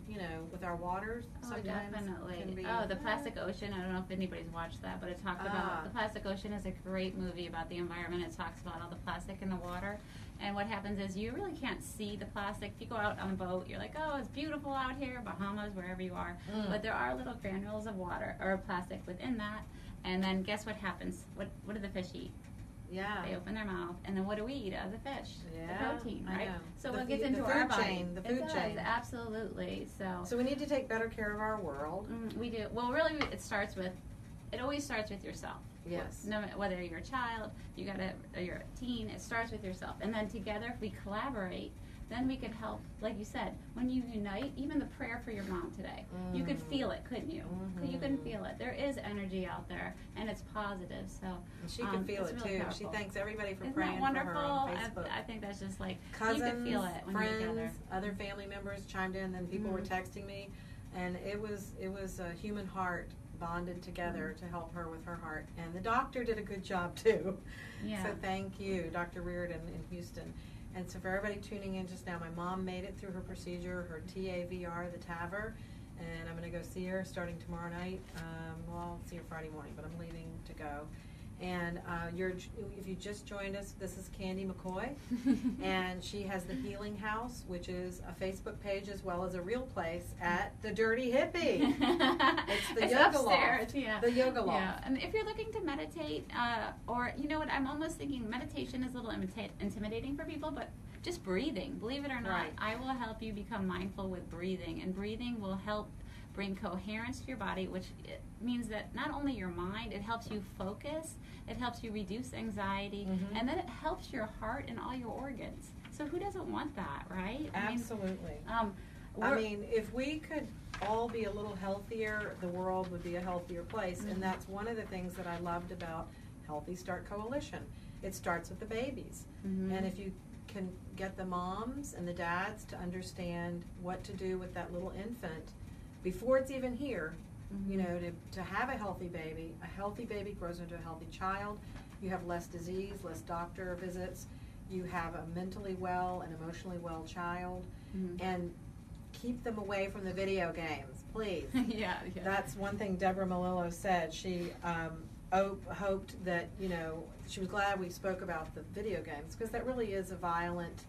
with our waters sometimes. Definitely. Can be, the Plastic Ocean. I don't know if anybody's watched that, but it talked about the Plastic Ocean is a great movie about the environment. It talks about all the plastic in the water. And what happens is you really can't see the plastic. If you go out on a boat, you're like, oh, it's beautiful out here, Bahamas, wherever you are. But there are little granules of water or plastic within that. And then guess what happens? What do the fish eat? Yeah. They open their mouth, and then what do we eat out of the fish? Yeah, the protein, right? So it gets into our body. The food chain. Absolutely. So we need to take better care of our world. We do. Well, really, it always starts with yourself. Yes. No, whether you're a child, you're a teen, it starts with yourself. And then together, if we collaborate, then we can help, like you said, when you unite, even the prayer for your mom today, you could feel it, couldn't you? You can feel it. There is energy out there, and it's positive. So and she can feel it really too. Powerful. She thanks everybody for praying for her on Facebook. I think that's just like cousins, you can feel it when friends, you're together. Other family members chimed in, and people were texting me, and it was a human heart bonded together to help her with her heart. And the doctor did a good job too. Yeah. So thank you, Dr. Reardon in Houston. And so for everybody tuning in just now, my mom made it through her procedure, her TAVR, the TAVR, and I'm going to go see her starting tomorrow night. I'll see her Friday morning, but I'm leaving to go. And if you just joined us, this is Candi McCoy, and she has the Healing House, which is a Facebook page as well as a real place at the Dirty Hippie. It's the yoga upstairs, loft. The yoga loft. Yeah, and if you're looking to meditate, or you know what, I'm almost thinking meditation is a little intimidating for people, but just breathing, believe it or not, I will help you become mindful with breathing, and breathing will help bring coherence to your body, which means that not only your mind, it helps you focus, it helps you reduce anxiety, and then it helps your heart and all your organs. So who doesn't want that, right? Absolutely. I mean, if we could all be a little healthier, the world would be a healthier place, and that's one of the things that I loved about Healthy Start Coalition. It starts with the babies, and if you can get the moms and the dads to understand what to do with that little infant before it's even here, to have a healthy baby grows into a healthy child. You have less disease, less doctor visits. You have a mentally well and emotionally well child. And keep them away from the video games, please. Yeah. That's one thing Deborah Malillo said. She hoped that, she was glad we spoke about the video games, because that really is a violent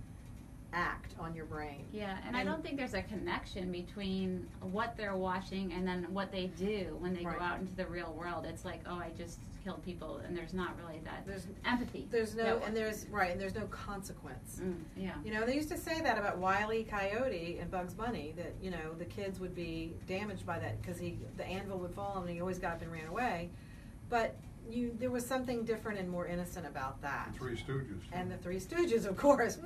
act on your brain. Yeah, and I don't think there's a connection between what they're watching and then what they do when they go out into the real world. It's like, oh, I just killed people, and there's not really that. There's empathy. There's no, and there's no consequence. Yeah. They used to say that about Wile E. Coyote and Bugs Bunny, that the kids would be damaged by that because the anvil would fall and he always got up and ran away, but there was something different and more innocent about that. The Three Stooges. And the Three Stooges, of course.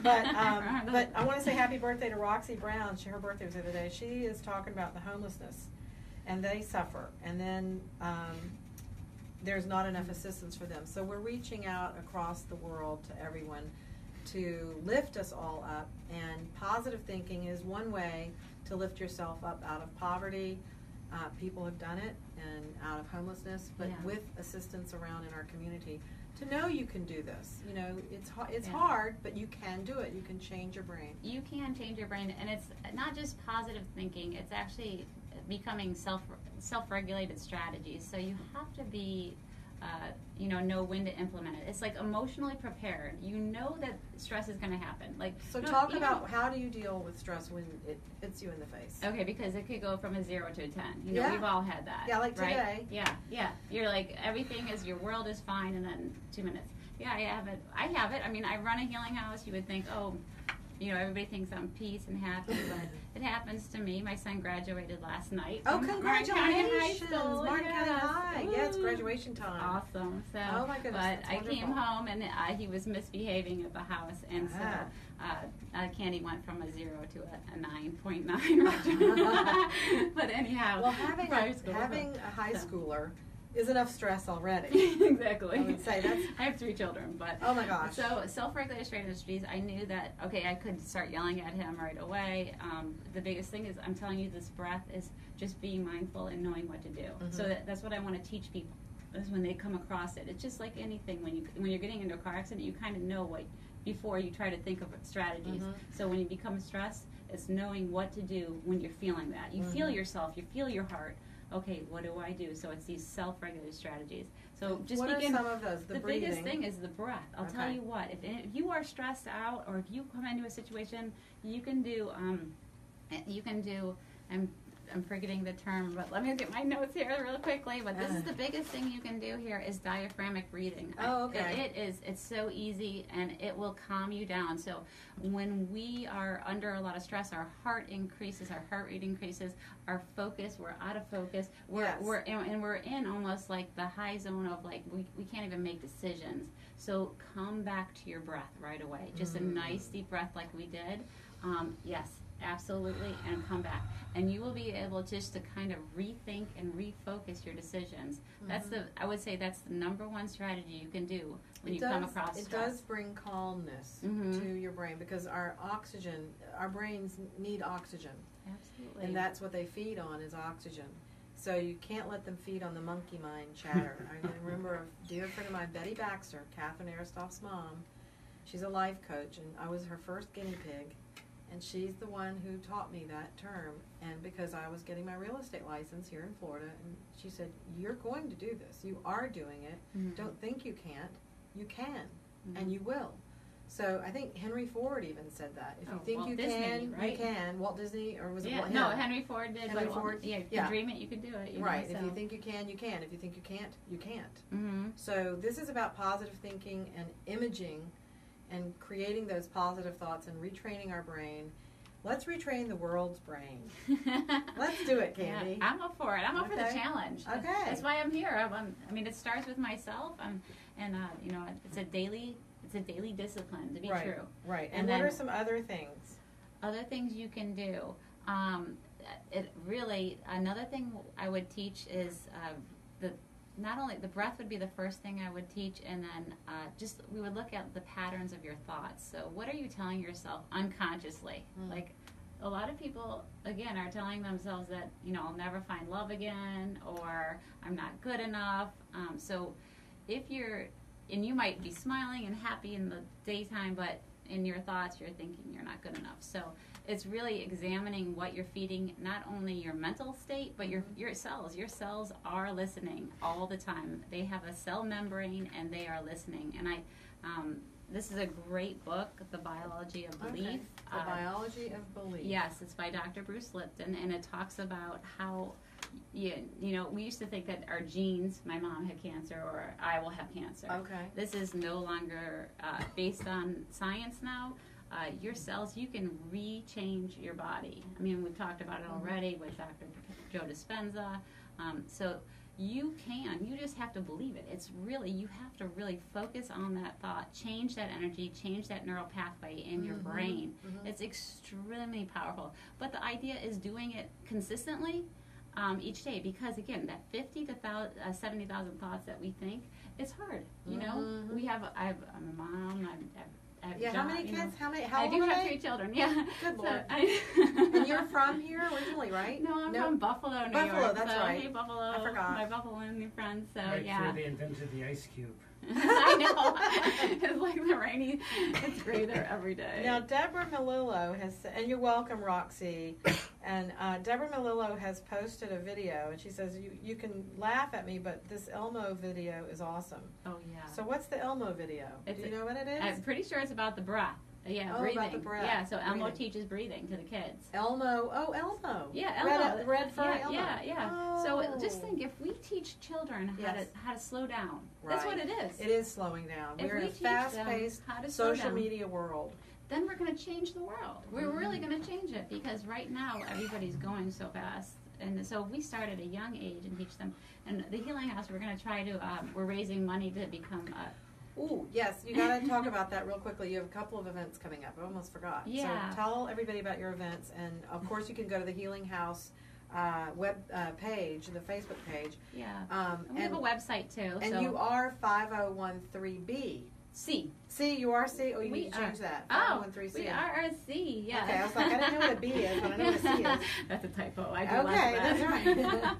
But I want to say happy birthday to Roxy Brown. Her birthday was the other day. She is talking about the homelessness, and they suffer. And then there's not enough assistance for them. So we're reaching out across the world to everyone to lift us all up. And positive thinking is one way to lift yourself up out of poverty. People have done it, and out of homelessness, but with assistance around in our community. To know you can do this, it's hard, but you can do it. You can change your brain. You can change your brain, and it's not just positive thinking. It's actually becoming self-regulated strategies. So you have to be, know when to implement it. It's like emotionally prepared. You know that stress is going to happen. Talk about how do you deal with stress when it hits you in the face? Okay, because it could go from a 0 to a 10. We've all had that. Yeah, like right? today. Yeah. You're like, your world is fine, and then 2 minutes. Yeah, I have it. I mean, I run a healing house. You would think, oh, everybody thinks I'm peace and happy, but it happens to me. My son graduated last night. Oh, from congratulations! Martin County High. Yeah, it's Woo. graduation time. Awesome. So, oh my goodness, but I wonderful. came home and he was misbehaving at the house, and so Candi went from a 0 to a 9.9. But anyhow, well, having a high schooler is enough stress already. Exactly. I would say that's. I have 3 children, but oh my gosh. So self-regulated strategies. I knew that I could start yelling at him right away. The biggest thing is I'm telling you, this breath is just being mindful and knowing what to do. Mm-hmm. So that's what I want to teach people. Is when they come across it. It's just like anything. When you're getting into a car accident, you kind of know what before you try to think of strategies. Mm-hmm. So when you become stressed, it's knowing what to do when you're feeling that. You feel yourself. You feel your heart. Okay, what do I do? So it's these self-regulated strategies. So just what are some of those? The breathing. Biggest thing is the breath. I'll tell you what. If you are stressed out, or if you come into a situation, you can do. I'm forgetting the term, but let me get my notes here real quickly. But this is the biggest thing you can do here is diaphragmatic breathing. Oh, okay. It's so easy, and it will calm you down. So when we are under a lot of stress, our heart increases, our heart rate increases, our focus, we're out of focus. We're in almost like the high zone of like we can't even make decisions. So come back to your breath right away. Just a nice deep breath like we did. Yes. Absolutely, and come back, and you will be able just to kind of rethink and refocus your decisions. I would say that's the number one strategy you can do when you come across stress. It does bring calmness to your brain, because our brains need oxygen. Absolutely. And that's what they feed on, is oxygen. So you can't let them feed on the monkey mind chatter. I can remember a dear friend of mine, Betty Baxter, Catherine Aristoff's mom. She's a life coach, and I was her first guinea pig. And she's the one who taught me that term. And because I was getting my real estate license here in Florida, and she said, you're going to do this. You are doing it. Don't think you can't. You can. And you will. So I think Henry Ford even said that. If you think Walt you Disney, can, right? you can. Walt Disney, or was it Walt? No, Henry Ford did. Henry Ford? Yeah, if you dream it, you can do it. Right. So. If you think you can, you can. If you think you can't, you can't. So this is about positive thinking and imaging and creating those positive thoughts and retraining our brain. Let's retrain the world's brain. Let's do it, Candi. Yeah, I'm up for it. I'm up for the challenge. Okay. That's why I'm here. I mean, it starts with myself, and it's a daily discipline to be true. Right. And what are some other things? Other things you can do. Another thing I would teach is not only the breath would be the first thing I would teach, and then we would look at the patterns of your thoughts. So what are you telling yourself unconsciously? Like a lot of people, again, are telling themselves that, I'll never find love again, or I'm not good enough. So if you might be smiling and happy in the daytime, but in your thoughts you're thinking you're not good enough. So it's really examining what you're feeding, not only your mental state, but your cells. Your cells are listening all the time. They have a cell membrane, and they are listening. And this is a great book, The Biology of Belief. Okay. The Biology of Belief. Yes, it's by Dr. Bruce Lipton, and it talks about how, we used to think that our genes, my mom had cancer, or I will have cancer. Okay. This is no longer based on science now. Your cells, you can rechange your body. I mean, we've talked about it already with Dr. Joe Dispenza. So you just have to believe it. It's really, you have to really focus on that thought, change that energy, change that neural pathway in your brain. It's extremely powerful. But the idea is doing it consistently each day, because again, that 50 to 70,000 thoughts that we think, it's hard. I'm a mom, I have a job, how many kids? How I do have 3 children. Yeah. Good Lord. So and you're from here originally, right? No, I'm from Buffalo, New York. Buffalo, that's right. Hey, Buffalo. I forgot. My Buffalo new friends. So Right yeah. before they invented the ice cube. I know. It's like the rainy. It's gray there every day. Now, Deborah Melillo has, and you're welcome, Roxy. And Deborah Melillo has posted a video, and she says, you can laugh at me, but this Elmo video is awesome. Oh, yeah. So what's the Elmo video? Do you know what it is? I'm pretty sure it's about the breath. Yeah, breathing. About the breath. Yeah, so Elmo breathing. teaches breathing to the kids. Elmo. Yeah, Elmo. Red furry Elmo. Yeah. Oh. So just think, if we teach children how to slow down, that's what it is. It is slowing down. If We're in a fast-paced social media world. then we're going to change the world. We're really going to change it, because right now everybody's going so fast. And so we start at a young age and teach them. And the Healing House, we're going to try to, we're raising money to become Ooh, yes, you got to talk about that real quickly. You have a couple of events coming up. I almost forgot. Yeah. So tell everybody about your events. And, of course, you can go to the Healing House web page, the Facebook page. Yeah. And we have a website, too. And so. you are 5013B. C. C, you are C? Oh, you need to change that. 5013C. We are a C, yes. Okay, I was like, I didn't know what a B is, but I know what a C is. That's a typo. I do Okay, love that's that. right.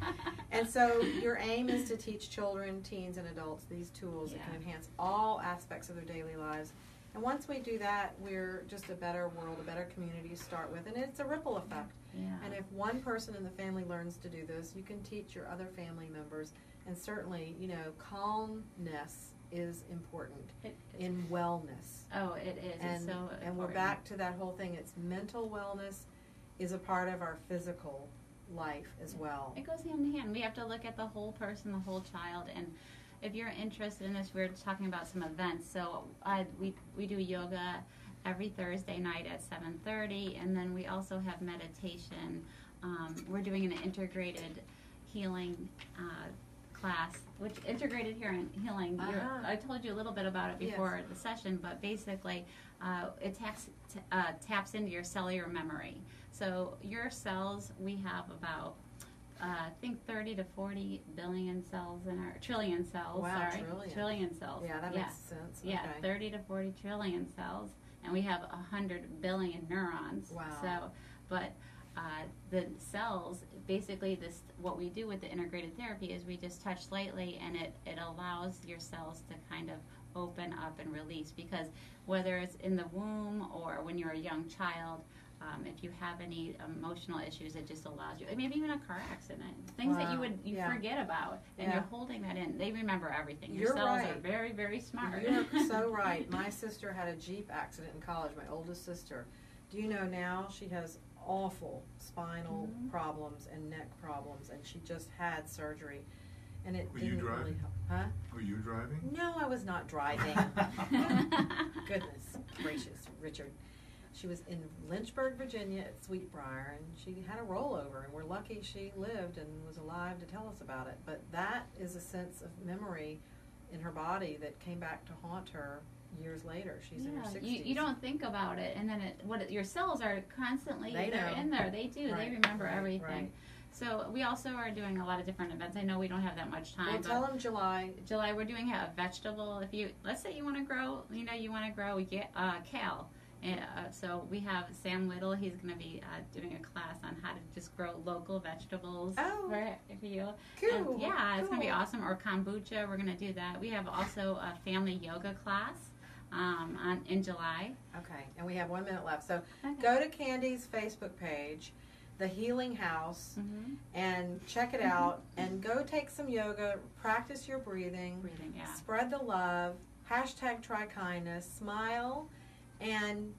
And so your aim is to teach children, teens, and adults these tools that can enhance all aspects of their daily lives. And once we do that, we're just a better world, a better community to start with. And it's a ripple effect. Yeah. And if one person in the family learns to do this, you can teach your other family members. And certainly, calmness is important in wellness. Oh, it is. And, it's so important. And we're back to that whole thing. It's mental wellness is a part of our physical life as well. It goes hand in hand. We have to look at the whole person, the whole child. And if you're interested in this, we're talking about some events. So we do yoga every Thursday night at 7:30, and then we also have meditation. We're doing an integrated healing class, which integrated healing. I told you a little bit about it before the session, but basically it taps into your cellular memory. So your cells, we have about I think 30 to 40 billion cells in our trillion cells. Wow, sorry, trillion cells. Yeah, that makes sense. Yeah, okay. 30 to 40 trillion cells, and we have 100 billion neurons. Wow. So, but the cells, basically, what we do with the integrated therapy is we just touch lightly, and it allows your cells to kind of open up and release. Because whether it's in the womb or when you're a young child, if you have any emotional issues, it just allows you. Maybe even a car accident, things that you forget about, and you're holding that in. They remember everything. Your cells are very, very smart. You're so right. My sister had a Jeep accident in college. My oldest sister. Do you know now she has awful spinal problems and neck problems, and she just had surgery, and it didn't really help. Huh? Were you driving? No, I was not driving. Goodness gracious, Richard. She was in Lynchburg, Virginia at Sweetbriar, and she had a rollover, and we're lucky she lived and was alive to tell us about it. But that is a sense of memory in her body that came back to haunt her years later. She's in her 60s. You don't think about it, and then your cells are constantly they're in there. They do. Right. They remember everything. Right. So we also are doing a lot of different events. I know we don't have that much time. Well, tell them July. July, we're doing a vegetable. Let's say you want to grow, kale. So we have Sam Whittle. He's going to be doing a class on how to just grow local vegetables for you. Cool. And it's going to be awesome. Or kombucha, we're going to do that. We have also a family yoga class in July. Okay, and we have 1 minute left. So go to Candi's Facebook page, The Healing House, and check it out. And go take some yoga, practice your breathing, spread the love, #try kindness, smile, and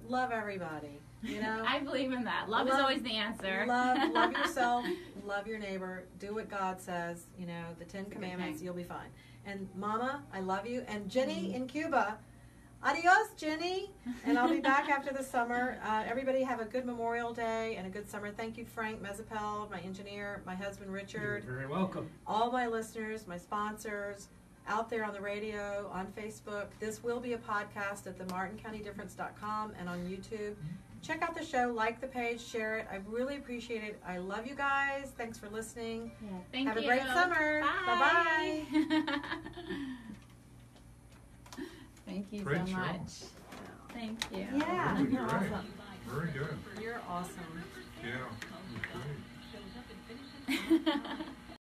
love everybody. I believe in that. Love is always the answer. Love yourself, love your neighbor, do what God says, the 10 Commandments, you'll be fine. And Mama, I love you. And Jenny in Cuba, adios, Jenny. And I'll be back after the summer. Everybody have a good Memorial Day and a good summer. Thank you, Frank Mezzapel, my engineer, my husband, Richard. You're very welcome. All my listeners, my sponsors, out there on the radio, on Facebook. This will be a podcast at themartincountydifference.com and on YouTube. Check out the show, like the page, share it. I really appreciate it. I love you guys. Thanks for listening. Yeah, thank you. Have a great summer. Bye. Bye-bye. Thank you Great so show. much. Thank you. Yeah, Really you're great. awesome. Very good. You're awesome. Yeah, it was great.